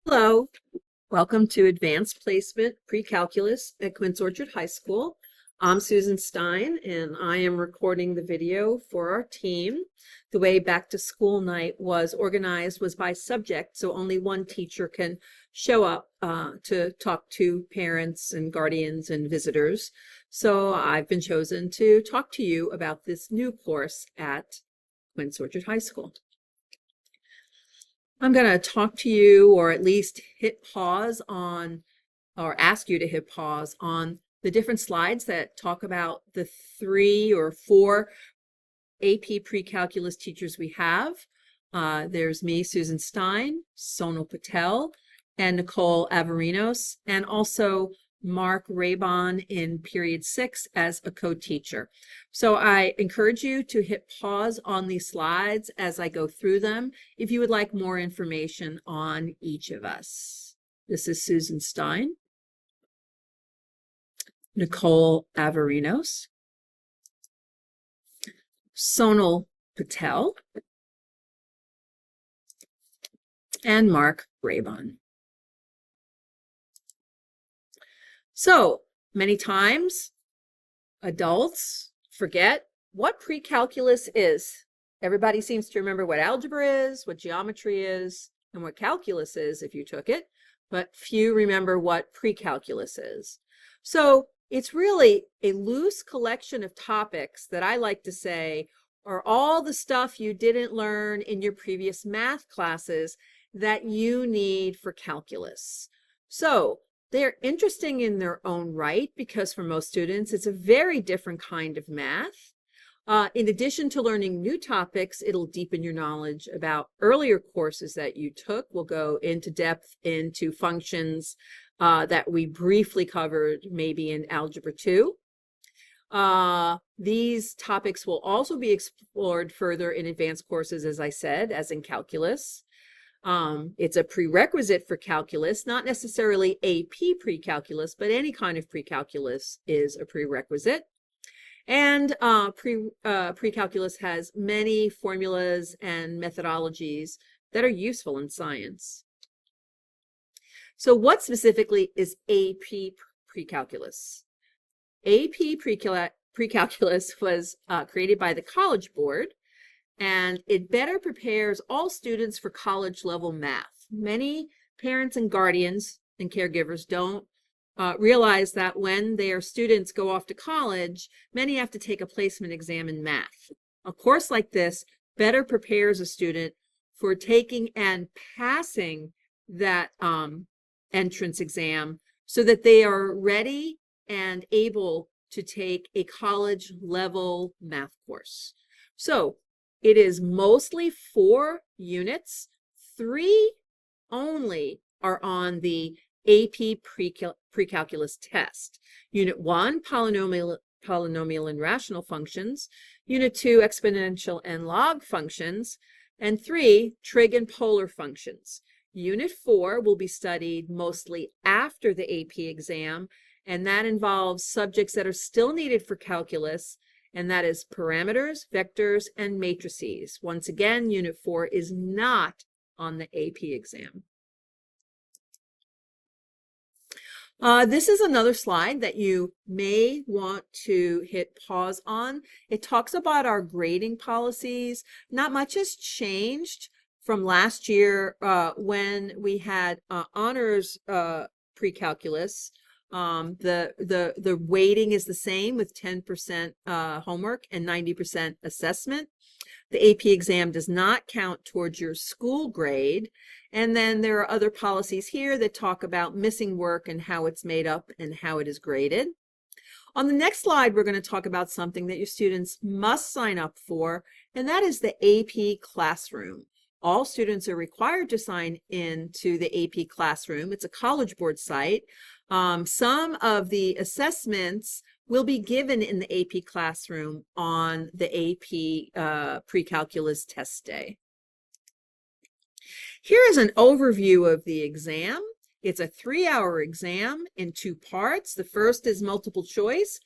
Hello, welcome to Advanced Placement Pre-Calculus at Quince Orchard High School. I'm Susan Stein, and I am recording the video for our team. The way back to school night was organized was by subject, so only one teacher can show up to talk to parents and guardians and visitors. So I've been chosen to talk to you about this new course at Quince Orchard High School. I'm going to talk to you, or at least hit pause on, or ask you to hit pause on the different slides that talk about the 3 or 4 AP Pre-Calculus teachers we have. There's me, Susan Stein, Sonal Patel, and Nicole Averinos, and also Mark Raybon in period 6 as a co-teacher. So I encourage you to hit pause on these slides as I go through them if you would like more information on each of us. This is Susan Stein, Nicole Averinos, Sonal Patel, and Mark Raybon. So many times adults forget what pre-calculus is. Everybody seems to remember what algebra is, what geometry is, and what calculus is if you took it, but few remember what pre-calculus is. So it's really a loose collection of topics that I like to say are all the stuff you didn't learn in your previous math classes that you need for calculus. So they're interesting in their own right because for most students, it's a very different kind of math. In addition to learning new topics, it'll deepen your knowledge about earlier courses that you took. We'll go into depth into functions that we briefly covered maybe in Algebra 2. These topics will also be explored further in advanced courses, as I said, as in calculus. It's a prerequisite for calculus, not necessarily AP Precalculus, but any kind of precalculus is a prerequisite. And precalculus has many formulas and methodologies that are useful in science. So what specifically is AP Precalculus? AP Precalculus was created by the College Board, and it better prepares all students for college level math. Many parents and guardians and caregivers don't realize that when their students go off to college, many have to take a placement exam in math. A course like this better prepares a student for taking and passing that entrance exam so that they are ready and able to take a college level math course. So it is mostly 4 units. 3 only are on the AP Precalculus test. Unit 1, polynomial and rational functions. Unit 2, exponential and log functions. And 3, trig and polar functions. Unit 4 will be studied mostly after the AP exam, and that involves subjects that are still needed for calculus, and that is parameters, vectors, and matrices. Once again, Unit 4 is not on the AP exam. This is another slide that you may want to hit pause on. It talks about our grading policies. Not much has changed from last year when we had honors pre-calculus. The weighting is the same with 10% homework and 90% assessment. The AP exam does not count towards your school grade. And then there are other policies here that talk about missing work and how it's made up and how it is graded. On the next slide, we're going to talk about something that your students must sign up for, and that is the AP Classroom. All students are required to sign in to the AP Classroom. It's a College Board site. Some of the assessments will be given in the AP Classroom on the AP Precalculus test day. Here is an overview of the exam. It's a 3-hour exam in 2 parts. The first is multiple choice.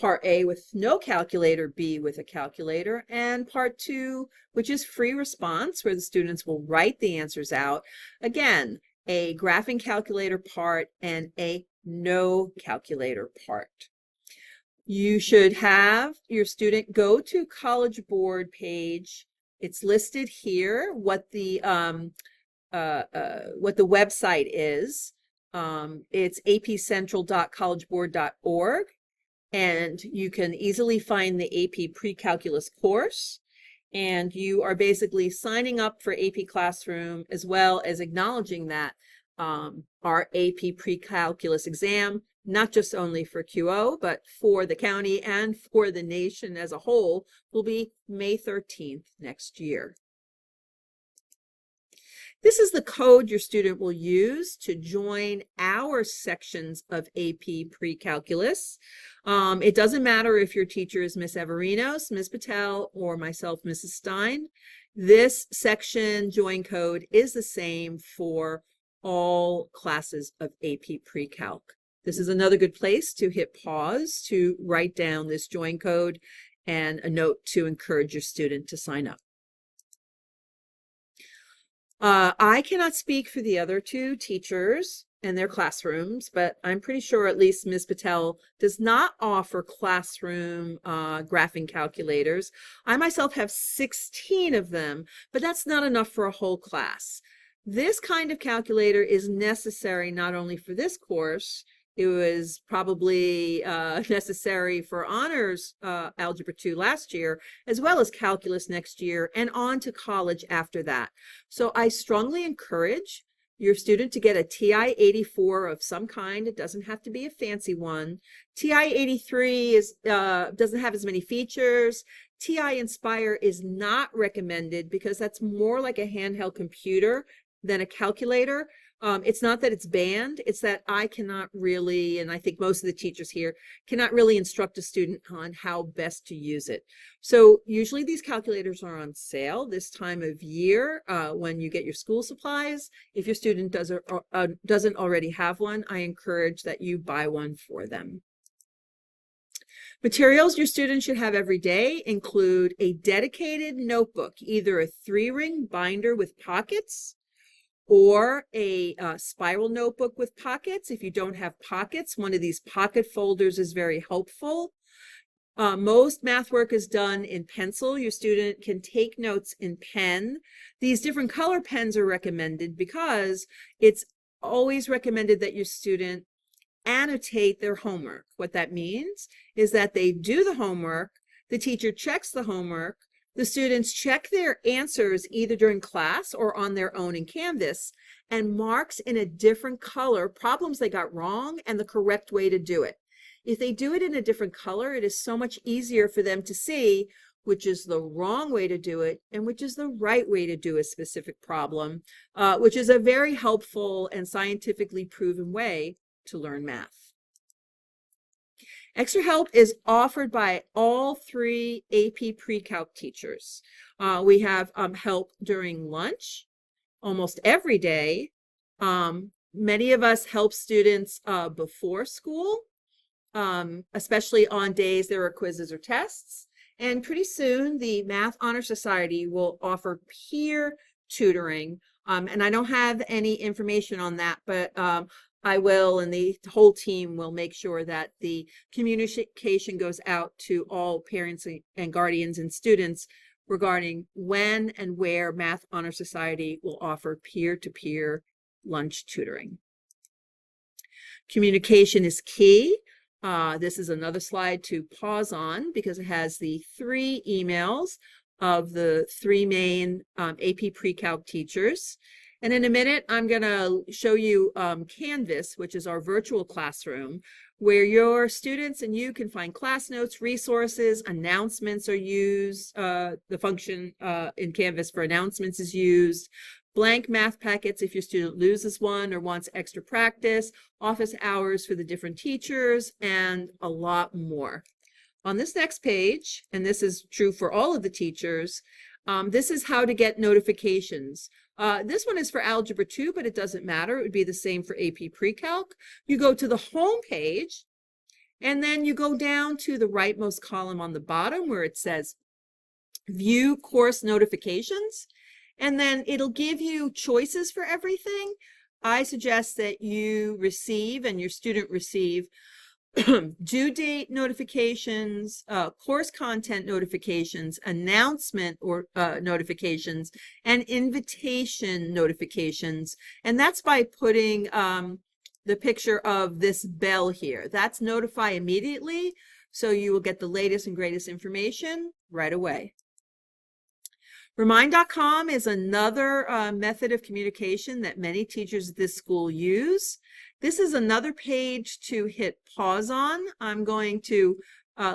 Part A with no calculator, B with a calculator, and part 2, which is free response, where the students will write the answers out. Again, a graphing calculator part, and a no calculator part. You should have your student go to College Board page. It's listed here what the website is. It's apcentral.collegeboard.org, and you can easily find the AP Precalculus course. And you are basically signing up for AP Classroom as well as acknowledging that our AP Precalculus exam, not just only for QO, but for the county and for the nation as a whole, will be May 13th next year. This is the code your student will use to join our sections of AP Precalculus. It doesn't matter if your teacher is Miss Everinos, Ms. Patel, or myself, Mrs. Stein. This section join code is the same for all classes of AP Precalc. This is another good place to hit pause to write down this join code and a note to encourage your student to sign up. I cannot speak for the other two teachers and their classrooms, but I'm pretty sure at least Ms. Patel does not offer classroom graphing calculators. I myself have 16 of them, but that's not enough for a whole class. This kind of calculator is necessary not only for this course, it was probably necessary for honors Algebra 2 last year, as well as calculus next year, and on to college after that. So I strongly encourage your student to get a TI-84 of some kind. It doesn't have to be a fancy one. TI-83 doesn't have as many features. TI Inspire is not recommended because that's more like a handheld computer than a calculator. It's not that it's banned, it's that I cannot really, and I think most of the teachers here, cannot really instruct a student on how best to use it. So usually these calculators are on sale this time of year when you get your school supplies. If your student doesn't already have one, I encourage that you buy one for them. Materials your students should have every day include a dedicated notebook, either a 3-ring binder with pockets, or a spiral notebook with pockets. If you don't have pockets, one of these pocket folders is very helpful. Most math work is done in pencil. Your student can take notes in pen. These different color pens are recommended because it's always recommended that your student annotate their homework. What that means is that they do the homework, the teacher checks the homework, the students check their answers either during class or on their own in Canvas and marks in a different color problems they got wrong and the correct way to do it. If they do it in a different color, it is so much easier for them to see which is the wrong way to do it and which is the right way to do a specific problem, which is a very helpful and scientifically proven way to learn math. Extra help is offered by all 3 AP Precalc teachers. We have help during lunch almost every day. Many of us help students before school, especially on days there are quizzes or tests. And pretty soon the Math Honor Society will offer peer tutoring. And I don't have any information on that, but I will, and the whole team will make sure that the communication goes out to all parents and guardians and students regarding when and where Math Honor Society will offer peer-to-peer lunch tutoring. Communication is key. This is another slide to pause on because it has the 3 emails of the 3 main AP Precalc teachers. And in a minute, I'm going to show you Canvas, which is our virtual classroom, where your students and you can find class notes, resources, announcements are used. The function in Canvas for announcements is used. Blank math packets if your student loses one or wants extra practice, office hours for the different teachers, and a lot more. On this next page, and this is true for all of the teachers, this is how to get notifications. This one is for Algebra 2, but it doesn't matter. It would be the same for AP Precalc. You go to the home page, and then you go down to the rightmost column on the bottom where it says View Course Notifications, and then it'll give you choices for everything. I suggest that you receive and your student receive due date notifications, course content notifications, announcement or notifications, and invitation notifications. And that's by putting the picture of this bell here. That's notify immediately, so you will get the latest and greatest information right away. Remind.com is another method of communication that many teachers at this school use. This is another page to hit pause on. I'm going to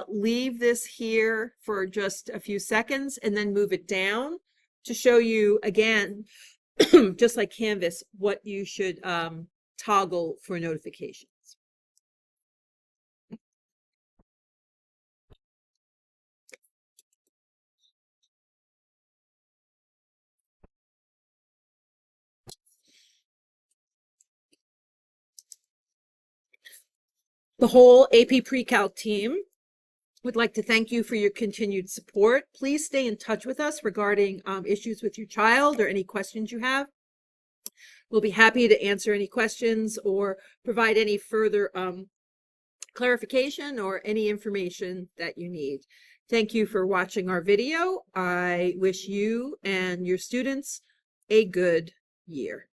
leave this here for just a few seconds and then move it down to show you again, just like Canvas, what you should toggle for notifications. The whole AP Precalc team would like to thank you for your continued support. Please stay in touch with us regarding issues with your child or any questions you have. We'll be happy to answer any questions or provide any further clarification or any information that you need. Thank you for watching our video. I wish you and your students a good year.